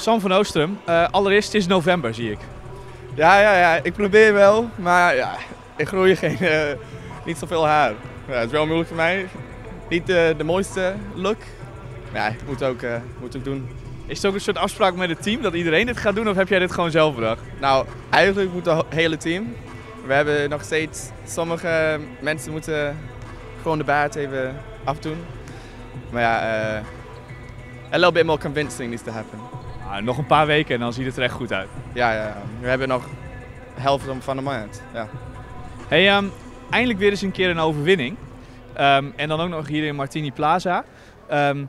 Sam van Oostrum, allereerst het is november zie ik. Ja, ik probeer wel, maar ja, ik groei niet zoveel haar. Ja, het is wel moeilijk voor mij. Niet de mooiste look, maar ja, moet ook doen. Is het ook een soort afspraak met het team dat iedereen dit gaat doen of heb jij dit gewoon zelf bedacht? Nou, eigenlijk moet het hele team. We hebben nog steeds, sommige mensen moeten gewoon de baard even afdoen. Maar ja, a little bit more convincing needs to happen. Nog een paar weken en dan ziet het er echt goed uit. Ja. We hebben nog de helft van de maand. Ja. Hey, eindelijk weer eens een keer een overwinning. En dan ook nog hier in Martini Plaza. De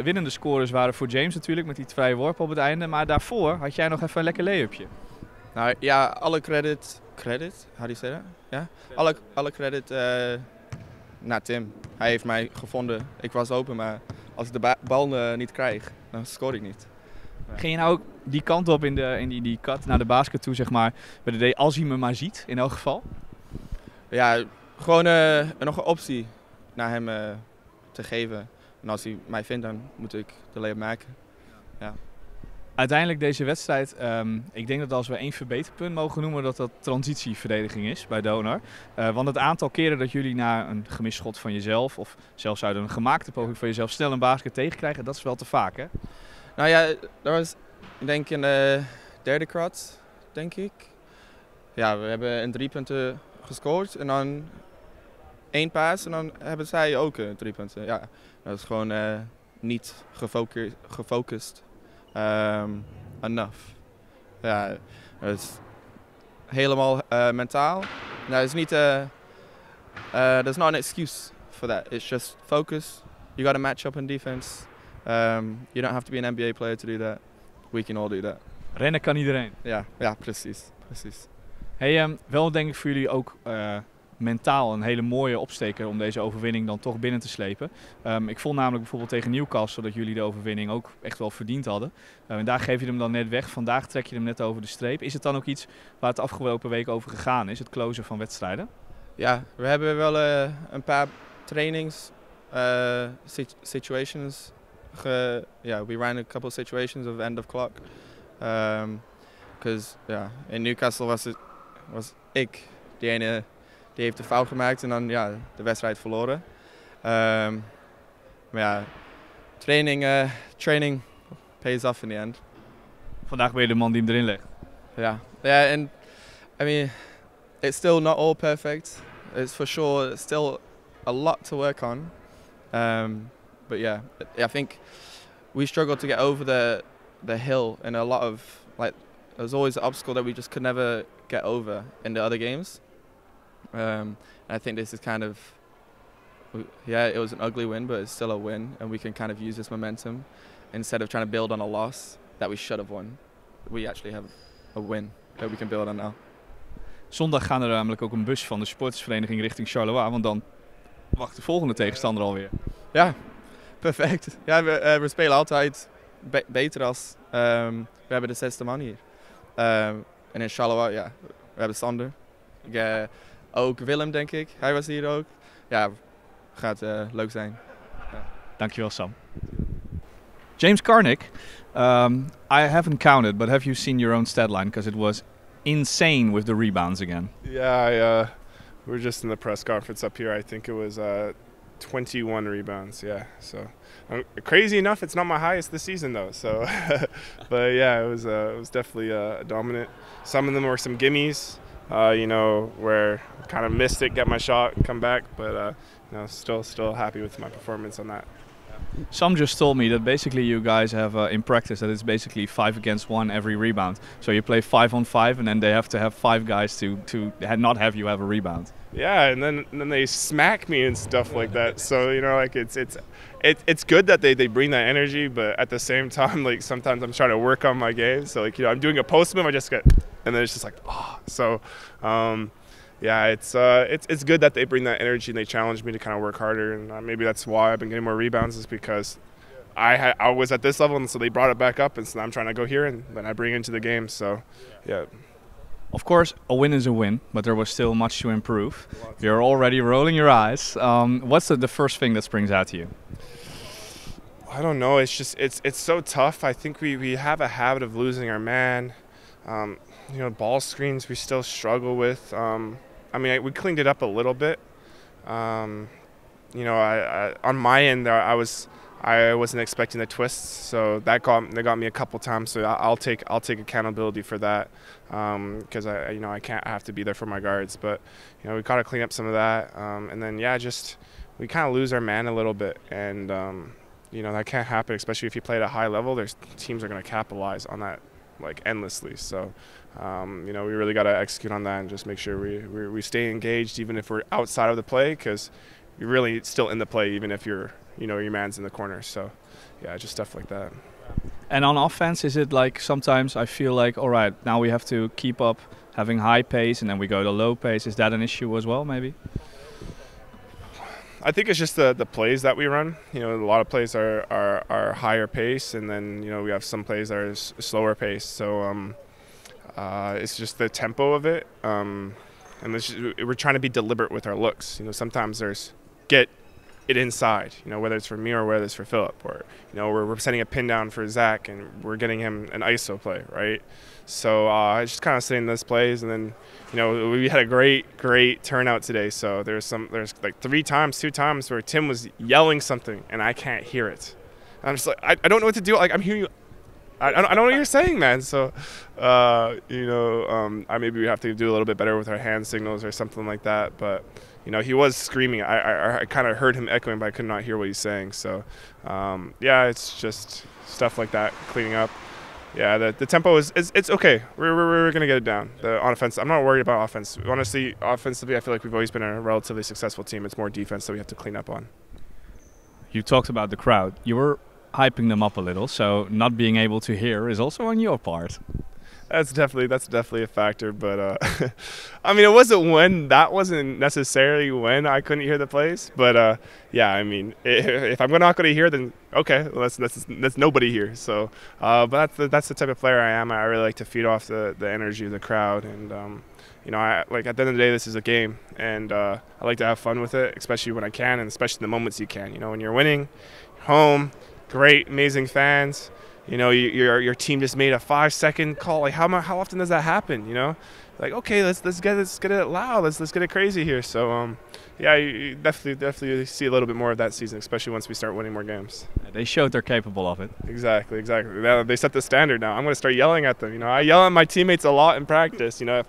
winnende scores waren voor James natuurlijk met die vrije worp op het einde. Maar daarvoor had jij nog even een lekker lay-upje. Nou ja, alle credit, how do you say that? Ja? Alle credit naar Tim. Hij heeft mij gevonden. Ik was open, maar als ik de bal niet krijg, dan scoor ik niet. Ging je nou ook die kant op in die cut naar de basket toe, zeg maar, bij de als hij me maar ziet, in elk geval? Ja, gewoon nog een optie naar hem te geven. En als hij mij vindt, dan moet ik de lay-up maken. Ja. Uiteindelijk deze wedstrijd, ik denk dat als we één verbeterpunt mogen noemen, dat transitieverdediging is bij Donar. Want het aantal keren dat jullie na een gemist schot van jezelf, of zelfs uit een gemaakte poging van jezelf, snel een basket tegenkrijgen, dat is wel te vaak, hè? Nou ja, dat was, ik denk in de derde kwart, denk ik. Ja, we hebben een 3 punten gescoord en dan 1 paas en dan hebben zij ook 3 punten. Ja, dat is gewoon niet gefocust. Enough. Ja, dat is helemaal mentaal. Dat is niet, there's not an excuse for that. It's just focus. You got to match up in defense. You don't have to be an NBA player to do that. We can all do that. Rennen kan iedereen. Ja, precies. Hey, wel denk ik voor jullie ook mentaal een hele mooie opsteker om deze overwinning dan toch binnen te slepen. Ik vond namelijk bijvoorbeeld tegen Newcastle dat jullie de overwinning ook echt wel verdiend hadden. En daar geef je hem dan net weg. Vandaag trek je hem net over de streep. Is het dan ook iets waar het afgelopen week over gegaan is, het closen van wedstrijden? Ja, we hebben wel een paar trainings, situations. We ran a couple of situations of end of clock. Because in Newcastle was ik die ene die heeft de fout gemaakt en dan de wedstrijd verloren. Maar ja, training pays off in the end. Vandaag ben je de man die hem erin legt. Ja, and I mean, it's still not all perfect. It's for sure still a lot to work on. But yeah, I think we struggled to get over the hill in a lot of, like, there's always an obstacle that we just could never get over in the other games. And I think this is kind of, it was an ugly win, but it's still a win, and we can kind of use this momentum instead of trying to build on a loss that we should have won. We actually have a win that we can build on now. Zondag gaan er namelijk ook een bus van de sportsvereniging richting Charleroi, want dan wacht de volgende tegenstander alweer. Ja, perfect. Ja, we spelen altijd beter als we hebben de 6e man hier. En in Charleroi, we hebben Sander. Ook Willem, denk ik. Hij was hier ook. Ja, gaat leuk zijn. Ja. Dankjewel, Sam. James Karnick, I haven't counted, but have you seen your own stat line? Because it was insane with the rebounds again. Yeah, we were just in the press conference up here. I think it was 21 rebounds. Yeah, so crazy enough, it's not my highest this season though. So, but yeah, it was definitely dominant. Some of them were some gimmies. Where I kind of missed it, get my shot, and come back. But still happy with my performance on that. Some just told me that basically you guys have in practice that it's basically 5 against 1 every rebound. So you play 5 on 5, and then they have to have 5 guys to not have you have a rebound. Yeah, and then they smack me and stuff like that. So it's good that they bring that energy, but at the same time, like sometimes I'm trying to work on my game. So I'm doing a post move, I just get, and then it's just like So it's good that they bring that energy and they challenge me to kind of work harder, and maybe that's why I've been getting more rebounds, is because I was at this level, and so they brought it back up, and so I'm trying to go here, and then I bring it into the game. So yeah. Of course, a win is a win, but there was still much to improve. You're already rolling your eyes. What's the first thing that springs out to you? I don't know. It's just it's so tough. I think we have a habit of losing our man. You know, ball screens we still struggle with. I mean, we cleaned it up a little bit. You know, I on my end I wasn't expecting the twists, so that got me a couple times. So I'll take accountability for that, because I can't have to be there for my guards. But you know, we gotta clean up some of that, and then just we kind of lose our man a little bit, and you know, that can't happen, especially if you play at a high level. There's teams are gonna capitalize on that like endlessly. So you know, we really got to execute on that and just make sure we stay engaged even if we're outside of the play, because you're really still in the play even if your man's in the corner. So yeah, just stuff like that. And on offense, is it like sometimes I feel like, all right, now we have to keep up having high pace and then we go to low pace. Is that an issue as well, maybe? I think it's just the plays that we run. You know, a lot of plays are higher pace, and then you know we have some plays that are slower pace. So it's just the tempo of it, and we're trying to be deliberate with our looks. You know, sometimes there's get it inside. You know, whether it's for me or whether it's for Philip, or you know we're sending a pin down for Zach and we're getting him an ISO play, right? So I just kind of sitting those plays, and then you know we had a great turnout today. So there's like 2 times where Tim was yelling something and I can't hear it. And I'm just like I don't know what to do. Like I'm hearing you. I don't know what you're saying, man. So, you know, maybe we have to do a little bit better with our hand signals or something like that. But, you know, he was screaming. I kind of heard him echoing, but I could not hear what he's saying. So, yeah, it's just stuff like that, cleaning up. Yeah, the tempo is it's okay. We're gonna get it down. On offense, I'm not worried about offense. Honestly, offensively, I feel like we've always been a relatively successful team. It's more defense that we have to clean up on. You talked about the crowd. You were hyping them up a little, so not being able to hear is also on your part. That's definitely a factor, but I mean, that wasn't necessarily when I couldn't hear the plays, but yeah, I mean, if I'm not going to hear, then okay, well, that's nobody here. So, but that's the type of player I am. I really like to feed off the energy of the crowd, and you know, I like at the end of the day, this is a game, and I like to have fun with it, especially when I can, and especially the moments you can. You know, when you're winning, home. Great, amazing fans. You know, your team just made a 5-second call. Like how often does that happen? You know, like okay, let's get it loud. Let's get it crazy here. So yeah, you definitely see a little bit more of that season, especially once we start winning more games. They showed they're capable of it. Exactly. They set the standard now. I'm going to start yelling at them. You know, I yell at my teammates a lot in practice. You know,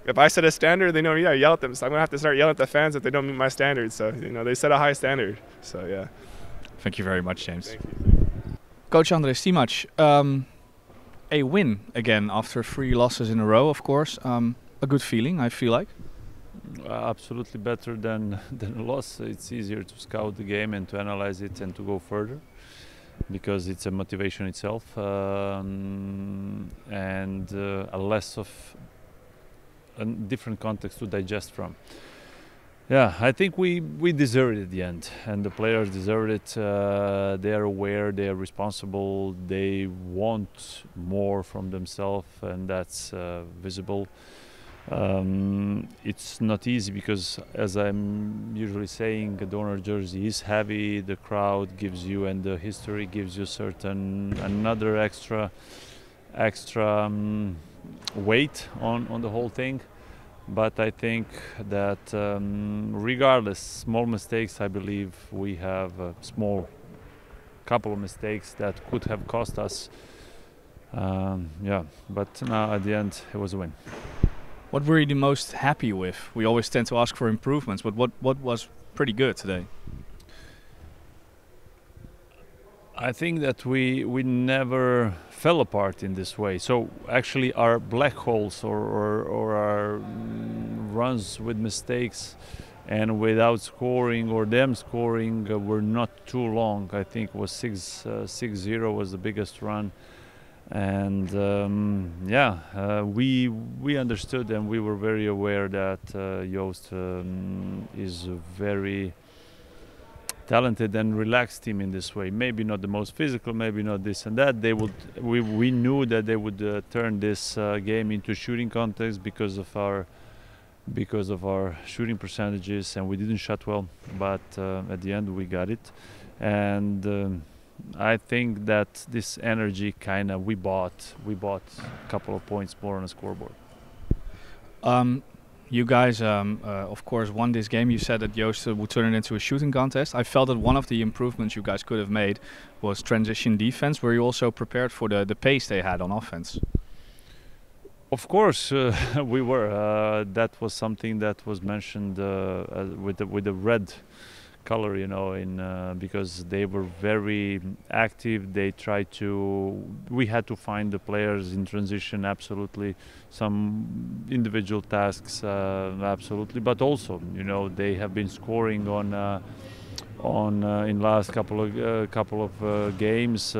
if I set a standard, they know I yell at them. So I'm going to have to start yelling at the fans if they don't meet my standards. So you know, they set a high standard. So yeah. Thank you very much, James. Thank you. Coach André Stimac, a win again after 3 losses in a row, of course. A good feeling, I feel like. Absolutely better than a loss. It's easier to scout the game and to analyze it and to go further, because it's a motivation itself, and a less of a different context to digest from. Yeah, I think we deserved it at the end, and the players deserved it. They are aware, they are responsible, they want more from themselves, and that's visible. It's not easy because, as I'm usually saying, a Donar jersey is heavy. The crowd gives you, and the history gives you another extra weight on the whole thing. But I think that regardless, small mistakes, I believe we have a small couple of mistakes that could have cost us. Yeah, but now at the end it was a win. What were you the most happy with? We always tend to ask for improvements, but what was pretty good today? I think that we never fell apart in this way. So actually our black holes or our runs with mistakes and without scoring or them scoring were not too long. I think it was 6-0 was the biggest run. And yeah, we understood and we were very aware that Joost is a very talented and relaxed team in this way. Maybe not the most physical, maybe not this and that. We knew that they would turn this game into shooting contest because of our shooting percentages, and we didn't shot well. But at the end we got it, and I think that this energy kind of we bought a couple of points more on the scoreboard. You guys, of course, won this game. You said that Joost would turn it into a shooting contest. I felt that one of the improvements you guys could have made was transition defense. Were you also prepared for the pace they had on offense? Of course, we were. That was something that was mentioned with the red color, you know, because they were very active. They tried to. We had to find the players in transition. Absolutely, some individual tasks, absolutely, but also, you know, they have been scoring in last couple of games.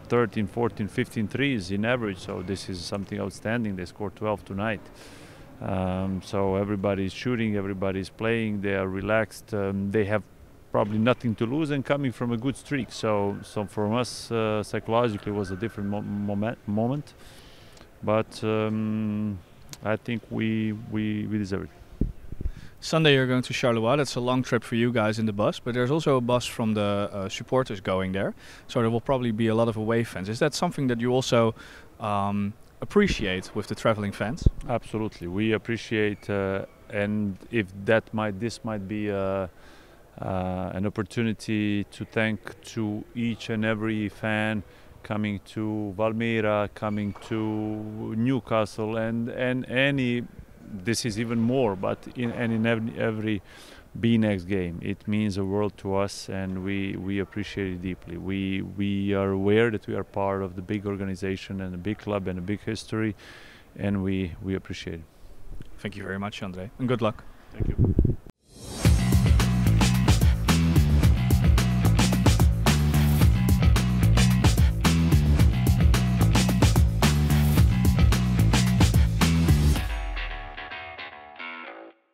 13, 14, 15 threes in average, so this is something outstanding. They scored 12 tonight. So everybody's shooting, everybody's playing, they are relaxed, they have probably nothing to lose and coming from a good streak. So for us, psychologically, it was a different moment. But I think we deserve it. Sunday you're going to Charleroi. That's a long trip for you guys in the bus, but there's also a bus from the supporters going there. So there will probably be a lot of away fans. Is that something that you also appreciate with the traveling fans? Absolutely, we appreciate, and if this might be an opportunity to thank to each and every fan coming to Valmiera, coming to Newcastle, and any. This is even more, but in every B-Next game, it means a world to us, and we appreciate it deeply. We are aware that we are part of the big organization and a big club and a big history, and we appreciate it. Thank you very much, André, and good luck. Thank you.